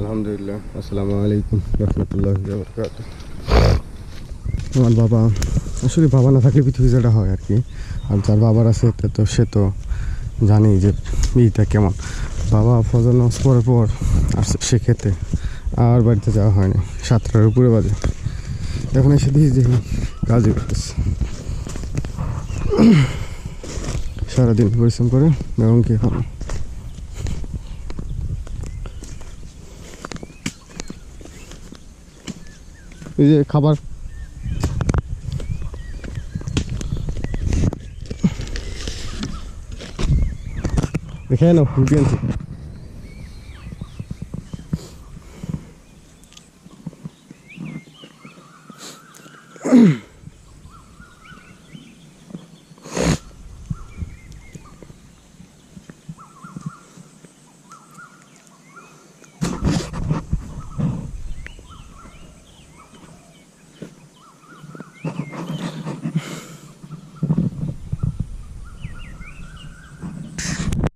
আলহামদুলিল্লাহ। আসসালামু আলাইকুম রহমতুল্লাহি ওয়া বারাকাতুহু। আমার বাবা আসলে বাবা না থাকলে পৃথিবী যেটা হয় আর কি, আর যার বাবার আছে তো সে তো জানি যে এইটা কেমন। বাবা ফজর নামাজ পড়ার পর আসছে সে খেতে, আর বাড়িতে যাওয়া হয়নি। 7টার উপরে বাজে, এখন এসে দিই যে কাজে করতেছে। সারাদিন পরিশ্রম করে এবং কি এখন এই যে খাবার দেখে নাও, রুটি আনছি।